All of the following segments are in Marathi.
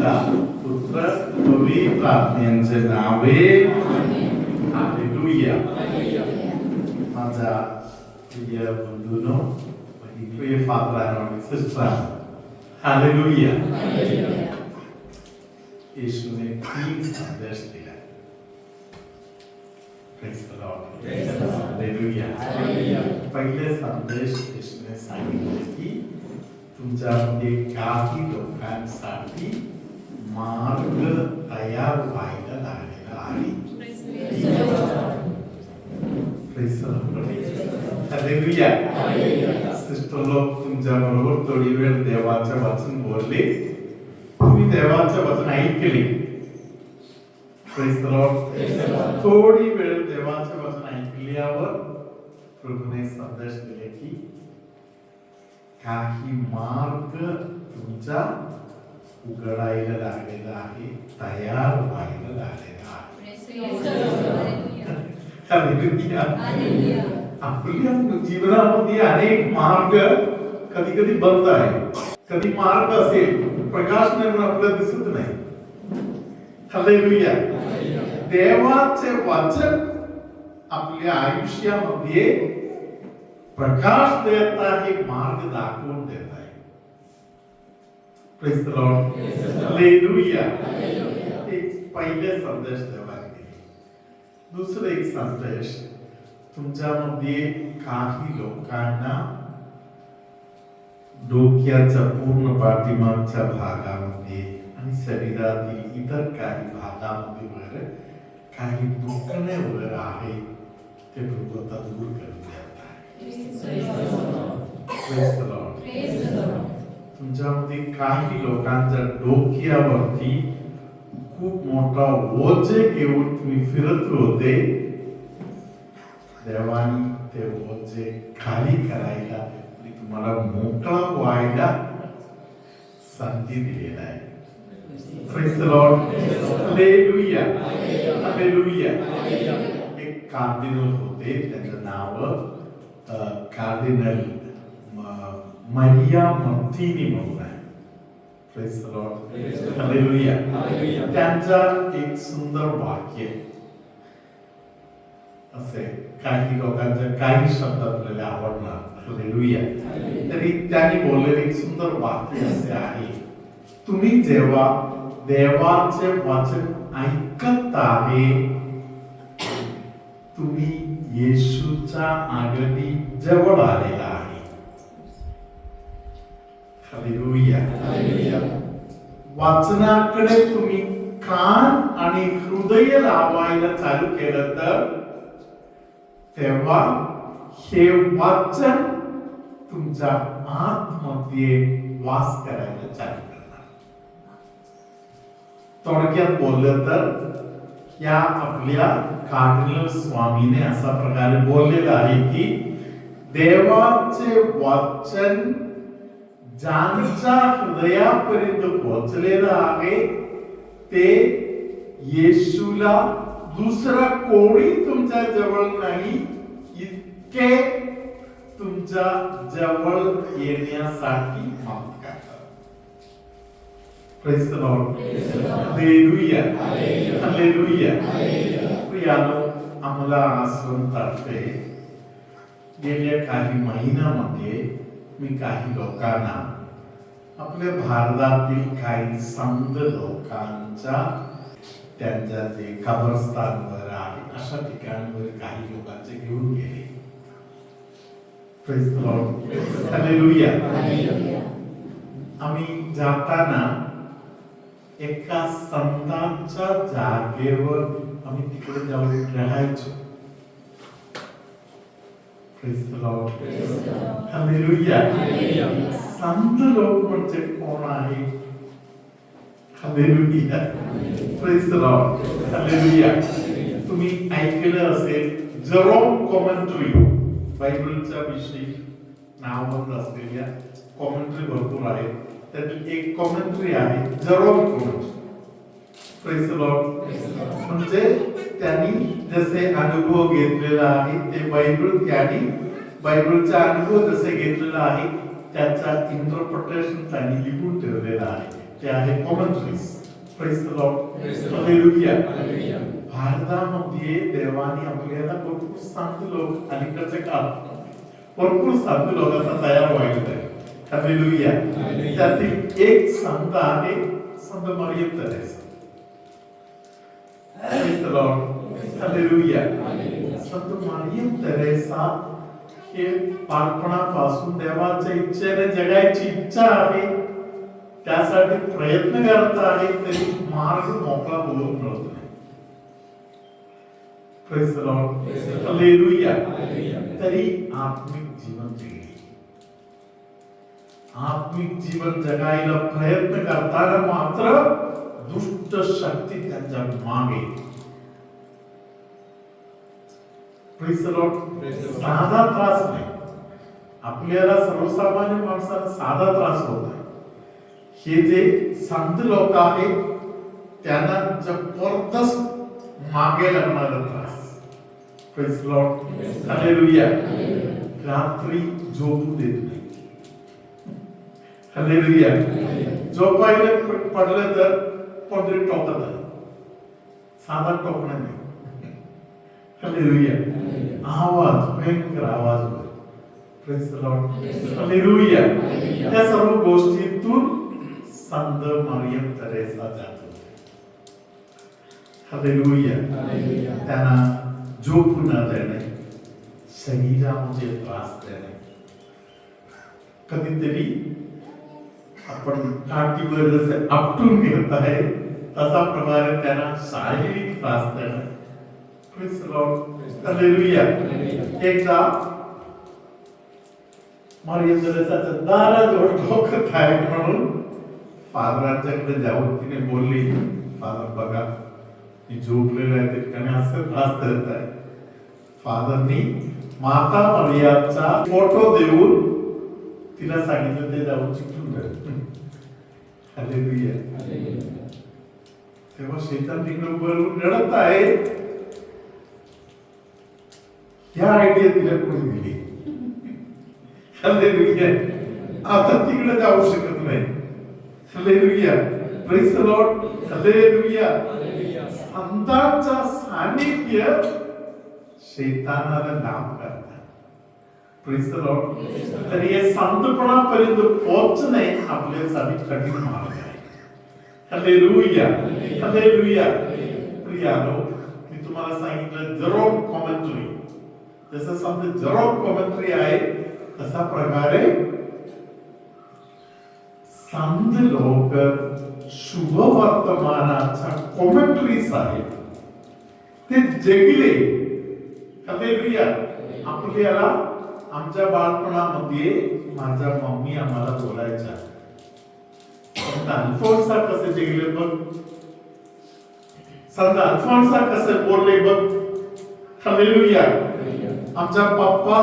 पिता पुत्र पवित्र आत्म्यांचे नावे हालेलुया. माझा प्रिय बंधूंनो, प्रिय फादर आणि सिस्टर, हालेलुया. येशूने 3 संदेश दिले. Praise the Lord. हालेलुया. पहिले संदेश येशूने सांगितले की तुमच्यामध्ये काही लोकांसाठी मार्ग तयार व्हायला लागलेला आहे. हालेलुया. सिस्टर लोक तुमच्या बरोबर थोडी वेळ देवाचे वचन बोलले, तुम्ही देवाचे वचन ऐकले. Praise the Lord. थोडी वेळ देवाचे वचन ऐकल्यावर प्रभूने संदेश दिले की काही मार्ग तुमचा उघडायला लागलेला आहे, तयार व्हायला लागलेला आहे. आपल्या जीवनामध्ये अनेक मार्ग कधी कधी बंद आहे. कधी मार्ग असेल, प्रकाश निर्माण आपल्याला दिसत नाही. हालेलुया. देवाचे वचन आपल्या आयुष्यामध्ये प्रकाश देत आहे, मार्ग दाखवून देत आहे. Praise the Lord. हालेलुया. एक पहिले संदेश देवाने दिले. दुसरे एक संदेश, तुमच्यामध्ये काही लोकांना डोक्याच्या पूर्ण पाठीमागच्या भागामध्ये आणि शरीरातील इतर काही भागामध्ये वगैरे काही दुखणे वगैरे आहे, ते प्रभू आता दूर करून देत आहे. Praise the Lord. तुमच्यामध्ये काही लोकांच्या डोक्यावरती खूप मोठा ओझे घेऊन तुम्ही फिरत होते. देवानी ते ओझे खाली करायला आणि तुम्हाला मोकळा व्हायला संधी दिलेला आहे. Praise the Lord. Hallelujah. Hallelujah. एक कार्डिनल होते, त्याचं नाव कार्डिनल मारिया मार्टिनी म्हणून आहे. Praise the Lord. Hallelujah. त्यांचा एक सुंदर वाक्य असे, काही लोकांचे काही शब्द आपल्याला आवडणार. हालेलुया. तरी त्यांनी बोललेले एक सुंदर वाक्य असे आहे, तुम्ही जेव्हा देवाचे वचन ऐकत आहे, तुम्ही येशूच्या आगदी जवळ आलेला आहे. हालेलुया. वाचनाकडे तुम्ही कान आणि हृदय लावायला चालू केलं तर तेव्हा हे वाचन तुमच्या आतमध्ये वास करायला चालू करणार. थोडक्यात बोललं तर या आपल्या कार्डिनल स्वामीने असा प्रकारे बोललेला आहे की देवाचे वचन ज्यांच्या हृदयापर्यंत पोहोचलेलं आहे ते येशूला दुसरा कोणी तुमच्या जवळ नाही इतके तुमच्या जवळ येण्यासाठी मागत करतात. Praise the Lord. Hallelujah. Hallelujah. प्रियानो, आम्हाला आश्रमतर्फे गेल्या काही महिन्यामध्ये मी काही लोकांना आपल्या भारतातील काही संत लोकांच्या त्यांच्या जे कब्रस्तानवर आहे अशा ठिकाणवर काही लोकांचे घेऊन गेले. Praise the Lord. हालेलुया. आम्ही जाताना एका संतांच्या जागेवर आम्ही तिकडे जाऊन राहायचो. Praise the Lord. Hallelujah. संत लोक म्हणजे कोण आहे? Hallelujah. Praise the Lord. Hallelujah. तुम्ही ऐकलं असेल जेरोम कॉमेंट्री, बायबलच्या विषयी नावबंद असलेल्या कॉमेंट्री भरपूर आहेत. त्यातील एक कॉमेंट्री आहे Jerome commentary. Praise the Lord. म्हणजे त्यांनी जसे अनुभव घेतलेला आहे ते बायबलचा अनुभव जसे घेतलेला आहे त्याचा इंटरप्रिटेशन त्यांनी लिहून ठेवलेला आहे. ते आहे commentaries. Praise the Lord. Praise the Lord. Hallelujah. Hallelujah. भारतामध्ये देवाने आपल्याला भरपूर संत लोक अलीकडच्या काळात भरपूर संत लोक आता तयार व्हायला आहे. हालेलुया. Hallelujah. त्यातील एक संत आहे संत Mariam Theresa. Praise the Lord. Hallelujah. Hallelujah. Sant Mariam Theresa हे बालपणापासून देवाच्या इच्छेने जगायची इच्छा आहे, त्यासाठी प्रयत्न करत आहे, तरी मार्ग मोकळा होऊन मिळत नाही. Praise the Lord. Praise the Lord. Hallelujah. Hallelujah. तरी आत्मिक जीवन जगली. आत्मिक जीवन जगायला प्रयत्न करताना मात्र दुष्ट शक्ती त्यांच्या मागे. Praise the Lord. Praise the Lord. साधा त्रास नाही. आपल्याला सर्वसामान्य माणसाला साधा त्रास होत आहे. हे जे संत लोक आहेत त्यांना जबरदस्त मागे लागणारा त्रास. Praise the Lord. हालेलुया. रात्री झोपू देत नाही. हालेलुया. झोपायला पडलं तर कोणतरी टोकत आहे. साधा टोकणं नाही. हालेलुया. आवाज, भयंकर आवाज होतो. Praise the Lord. हालेलुया. या सर्व गोष्टीतून संत मरियम तेरेसा जात होते. हालेलुया. Hallelujah. त्यांना झोपू न देणे, शरीरामध्ये त्रास देणे. कधीतरी आपण काठीवर जसे आपटून घेत आहे तसा प्रकारे त्यांना शारीरिक त्रास देणे. Praise the Lord. Hallelujah. Hallelujah. एकदा मरियम तेरेसाच्या दाराजवळ ठोकत आहे म्हणून फादरांच्याकडे जाऊन तिने बोलली, फादर बघा ती झोपलेलं आहे, तिकडे असं त्रास देत आहे. फादरनी माता मरियाचा फोटो देऊन तिला सांगितलं ते जाऊन चिकटून ठेव. हालेलुया. Hallelujah. तेव्हा शैतान तिकडे उभं रडत आहे. ह्या आयडिया तिला कोणी दिली? हालेलुया. आता तिकडे जाऊ शकत नाही. Hallelujah. Praise the Lord. Hallelujah. Hallelujah. संतांचा सानिध्य शैतानाला लाभ करतात. Praise the Lord. तर हे संतपणापर्यंत पोहोचणे आपल्यासाठी कठीण मार्ग आहे. हालेलुया. हालेलुया. प्रियानो, मी तुम्हाला सांगितलं जेरोम कॉमेंट्री, जसं समजा जेरोम कॉमेंट्री आहे तसा प्रकारे संत लोक शुभ वर्तमानाच्या कॉमेंट्रीज आहेत ते जगले. हालेलुया. आपल्याला आमच्या बालपणामध्ये माझ्या मम्मी आम्हाला बोलायच्या, संत अल्फोन्सा कसे जगले बघ, संत अल्फोन्सा कसे बोलले बघ. हालेलुया. आमचा पप्पा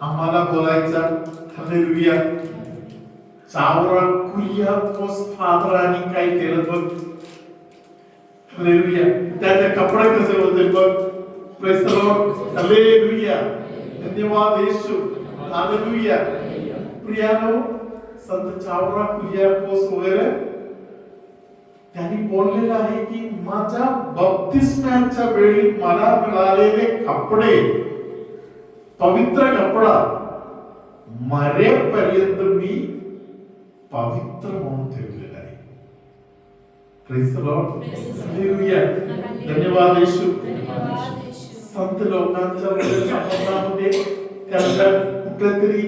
आम्हाला बोलायचा. हालेलुया. चावरा कुरियाकोस फादरांनी काय केलं बघ. हालेलुया. त्याचे कपडे कसे होते बघ. Praise the Lord. हालेलुया. धन्यवाद येशू. हालेलुया. प्रियानो, संत चावरा कुरियाकोस वगैरे त्यांनी बोललेलं आहे की माझ्या बप्तिस्म्याच्या वेळी मला मिळालेले कपडे, पवित्र कपडा, मरेपर्यंत मी पवित्र म्हणून ठेवलेला आहे. Praise the Lord. हालेलुया. धन्यवाद येशू. संत लोकांच्या संबंधामध्ये त्यांच्या कुठेतरी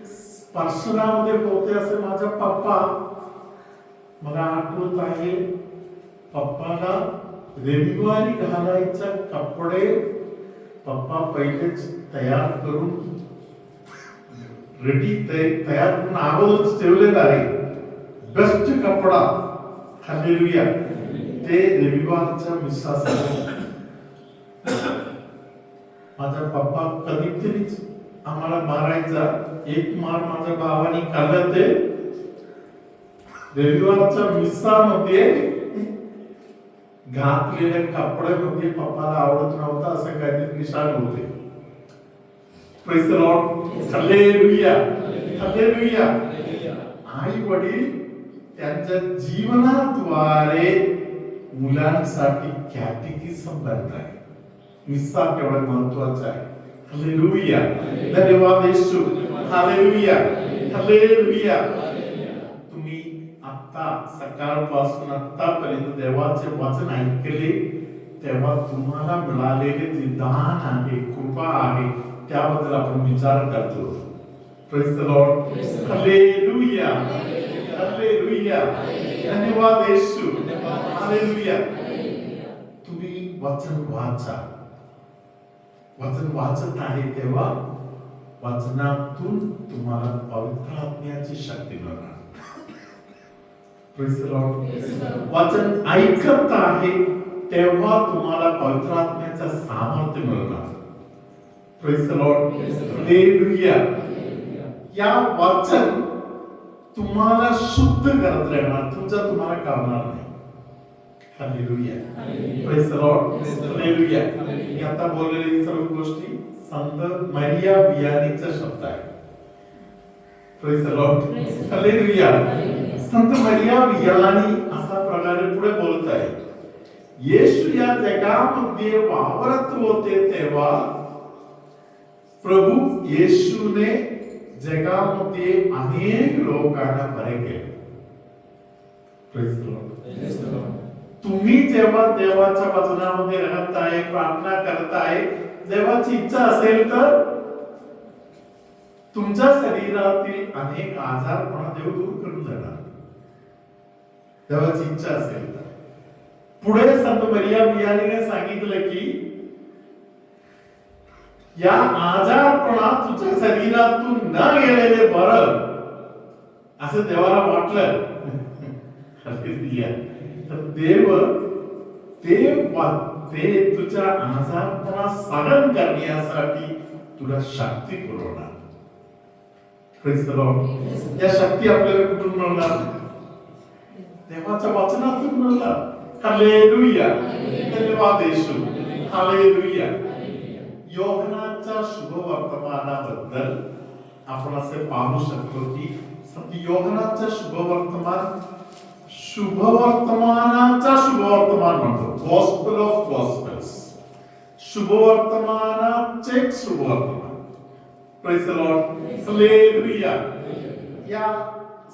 स्पर्शनामध्ये होते असे माझ्या पप्पा, मला आठवत आहे पप्पाला रविवारी घालायचे कपडे पप्पा पहिलेच तयार करून रेडी तयार करून अगोदरच ठेवलेला आहे. बेस्ट कपडा. हालेलुया. ते रविवारच्या मिसासाठी माझा पप्पा कधीतरीच आम्हाला मारायचा. एक मार माझ्या भावाने खाल्ला ते रविवारच्या मिसामध्ये घातलेल्या कपड्यामध्ये पप्पाला आवडत नव्हता असं काहीतरी निशाण होते. Praise the Lord. Hallelujah. Hallelujah. आई वडील त्यांच्या जीवनाद्वारे मुलांसाठी कॅटेकिझम बनताय. मिस्सा केवढा महत्वाचा आहे. हालेलुया. धन्यवाद येशू. हालेलुया. हालेलुया. तुम्ही आता सकाळपासून आतापर्यंत देवाचे वचन ऐकले तेव्हा तुम्हाला मिळालेले जे दान आहे, कृपा आहे, त्याबद्दल आपण विचार करतो. Praise the Lord. Hallelujah. Hallelujah. धन्यवाद येशू. हालेलुया. तुम्ही वचन वाचा. वचन वाचत आहे तेव्हा वचनातून तुम्हाला पवित्र आत्म्याची शक्ती मिळणार. Praise the Lord. वचन ऐकत आहे तेव्हा तुम्हाला पवित्र आत्म्याचं सामर्थ्य मिळणार. Praise the Lord. हालेलुया. या वचन तुम्हाला शुद्ध करत राहणार, तुम्हाला कळणार नाही. Hallelujah. Praise the Lord. Hallelujah. मी आता बोललेली सर्व गोष्टी संत मरिया वियानीचा शब्द आहे. Praise the Lord. हालेलुया. संत मरिया वियानी असा प्रकारे पुढे बोलत आहे. येशू या जगामध्ये वावरत होते तेव्हा प्रभू येशूने जगामध्ये अनेक लोकांना बरे केले. Praise the Lord. तुम्ही जेव्हा देवाच्या वचनामध्ये राहत आहे, प्रार्थना करत आहे, देवाची इच्छा असेल तर तुमच्या शरीरातील अनेक आजारपणा देव दूर करून जाणार. देवाची इच्छा असेल तर. पुढे संत मरिया वियानीने सांगितलं की या आजारपणा तुझ्या शरीरातून न गेलेले बरं असं देवाला वाटलं. तर देव ते तुझ्या आजारपणा सहन करण्यासाठी तुला शक्ती पुरवणार. Praise the Lord. या शक्ती आपल्याला कुठून मिळणार? देवाच्या वचनातून मिळणार. हालेलुया. धन्यवाद येशू. हालेलुया. योहनाच्या शुभवर्तमानाबद्दल आपण असे पाहू शकतो की योहनाच्या शुभवर्तमानाचा शुभवर्तमान म्हणतो. Gospel of gospels. शुभवर्तमानाचे शुभवर्तमान. Praise the Lord. हालेलुया. या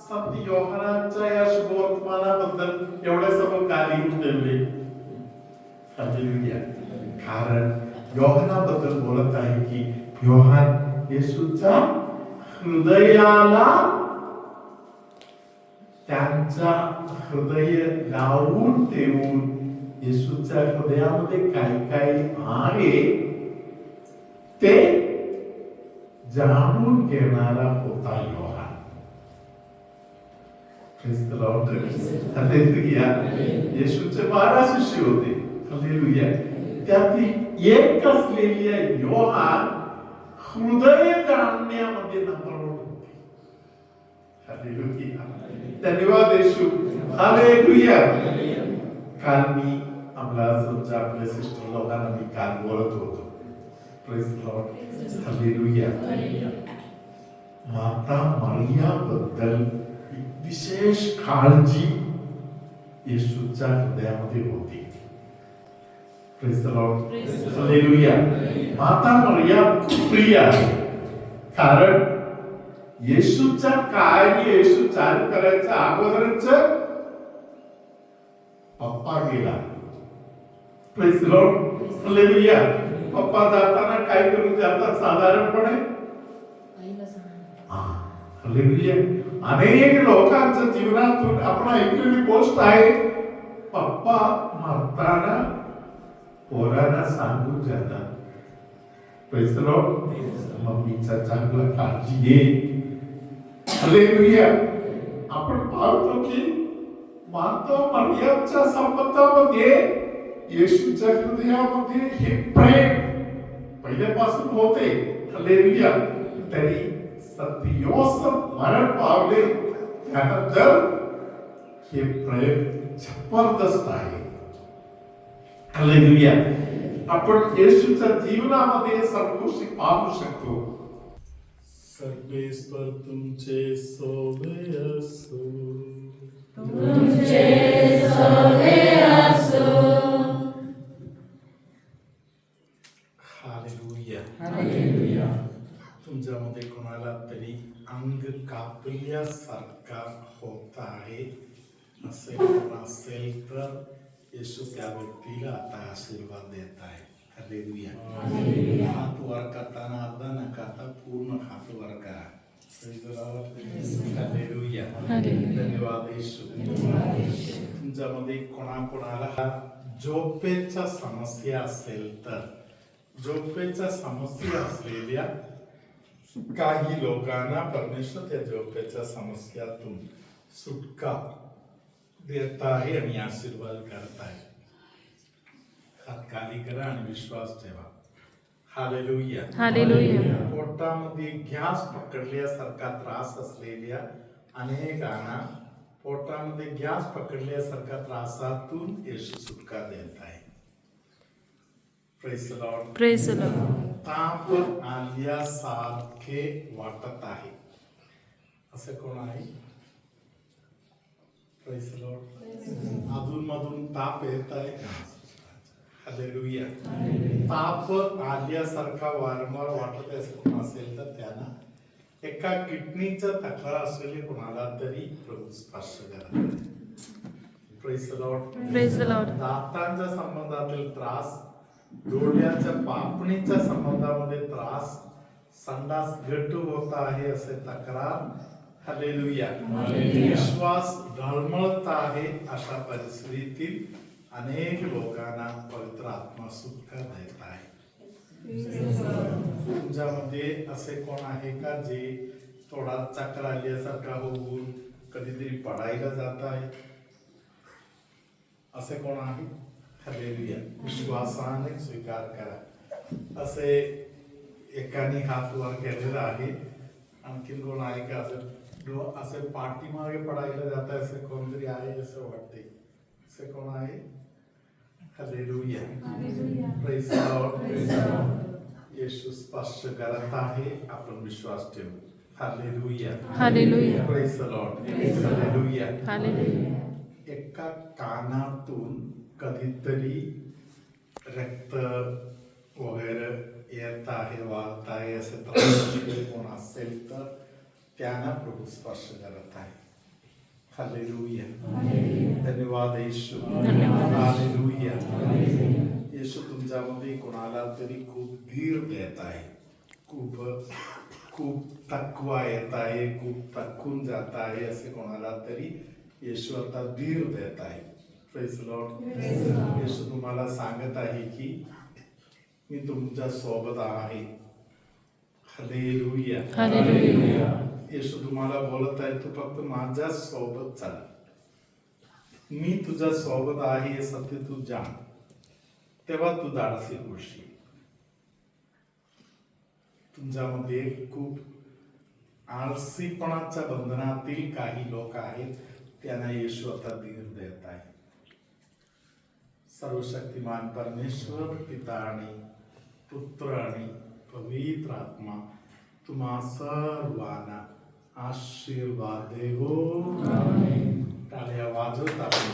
संत योहानाच्या या शुभवर्तमानाबद्दल एवढे सर्व का लिहून ठेवले? हालेलुया. कारण योहानाबद्दल बोलत आहे की योहान येशूच्या हृदयाला त्यांचा हृदय लावून ठेवून येशूच्या हृदयामध्ये काय काय आहे ते जाणून घेणारा होता योहान. Praise the Lord. हालेलुया. येशूचे 12 शिष्य होते. हालेलुया. त्यातील एक असलेली योहान हृदय जाणण्यामध्ये नंबर 1 होते. हालेलुया. धन्यवाद येशू. हालेलुया. काल मी आपल्या सिस्टर लोकांना मी काल बोलत होतो. Praise the Lord. हालेलुया. माता मरिया बद्दल विशेष काळजी येशूच्या हृदयामध्ये होती. Praise the Lord. हालेलुया. माता मरिया प्रिय आहे. कारण येशूच्या कार्य येशू चालू करायच्या अगोदरच पप्पा गेला. Praise the Lord. हालेलुया. पप्पा जाताना काय करून जातात साधारणपणे? हालेलुया. अनेक लोकांच्या जीवनातून आपण ऐकलेली गोष्ट आहे. पप्पा मरताना पोरांना सांगून जातात. Praise the Lord. मम्मीचा चांगला काळजी घे. हालेलुया. आपण पाहतो की माता मरियमच्या संबंधामध्ये येशूच्या हृदयामध्ये हे प्रेम पहिल्यापासून होते. हालेलुया. तरी संत योसेफ मरण पावले त्यानंतर हे प्रेम जबरदस्त आहे. हालेलुया. आपण येशूच्या जीवनामध्ये सर्व गोष्टी पाहू शकतो. सर्वेश्वर तुमचे सोवे असो. हालेलुया. तुमच्यामध्ये कोणाला तरी अंग कापल्यासारखा होत आहे असे कोण असेल तर येशू त्या व्यक्तीला आता आशीर्वाद देत आहे. हालेलुया. हात वर करताना अर्धा न करता पूर्ण हात वर करा. हालेलुया. धन्यवाद येशू. तुमच्यामध्ये कोणाकोणाला झोपेच्या समस्या असेल तर झोपेच्या समस्या असलेल्या काही लोकांना परमेश्वर त्या झोपेच्या समस्यातून सुटका देत आहे आणि आशीर्वाद करत आहे. हात खाली करा आणि विश्वास ठेवा. हालेलुया. हालेलुया. पोटामध्ये गॅस पकडल्यासारखा त्रास असलेल्या अनेकांना पोटामध्ये गॅस पकडल्यासारखा त्रासातून येशू सुटका देत आहे. Praise the Lord. Praise the Lord. ताप आल्यासारखे वाटत आहे असे कोण आहे? Praise the Lord. अधून मधून ताप येत आहे का? हालेलुया. ताप आल्यासारखा वारंवार वाटत असे कोण असेल तर त्यांना एका किडनीचा तक्रार असलेले कोणाला तरी प्रभू स्पर्श करा. Praise the Lord. Praise the Lord. दातांच्या संबंधातील त्रास, डोळ्याच्या पापणीच्या संबंधामध्ये त्रास, संडास गट्टू होत आहे असे तक्रार. हालेलुया. विश्वास ढळमळत आहे अशा परिस्थितीत अनेक लोकांना पवित्र आत्मा सुटका देत आहे. तुमच्यामध्ये असे कोण आहे का जे थोडा चक्कर आल्यासारखा होऊन कधीतरी पडायला जात आहे असे कोण आहे? हालेलुया. विश्वासाने स्वीकार करा. असे एकाने हात वर केलेला आहे. आणखीन कोण आहे का? असे पाठीमागे पडायला जात आहे असे कोणतरी आहे असं वाटते. असे कोण आहे? हालेलुया. Praise the Lord. येशू स्पर्श करत आहे. आपण विश्वास ठेवू. Hallelujah. Hallelujah. Praise the Lord. Hallelujah. Hallelujah. एका कानातून कधीतरी रक्त वगैरे येत आहे, वाहत आहे असे त्रास कोण असेल तर त्यांना प्रभू स्पर्श करत आहे. हालेलुया. धन्यवाद येशू. हालेलुया. येशू तुमच्यामध्ये कोणाला तरी खूप धीर देत आहे. खूप थकवा येत आहे, खूप थकून जात आहे असे कोणाला तरी येशू आता धीर देत आहे. Praise the Lord. येशू तुम्हाला सांगत आहे की मी तुमच्या सोबत आहे. हालेलुया. हालेलुया. येशू तुम्हाला बोलत आहे तू फक्त माझ्या सोबत चाल. मी तुझ्या सोबत आहे हे सत्य तू जाण, तेव्हा तू धाडसी होशील. तुमच्यामध्ये खूप आळसीपणाच्या बंधनातील काही लोक आहेत, त्यांना येशू आता धीर देत आहे. सर्वशक्तिमान परमेश्वर पिता आणि पुत्र आणि पवित्र आत्मा तुम्हा सर्वांना आशीर्वाद देवो. टाळ्या वाजवत आपण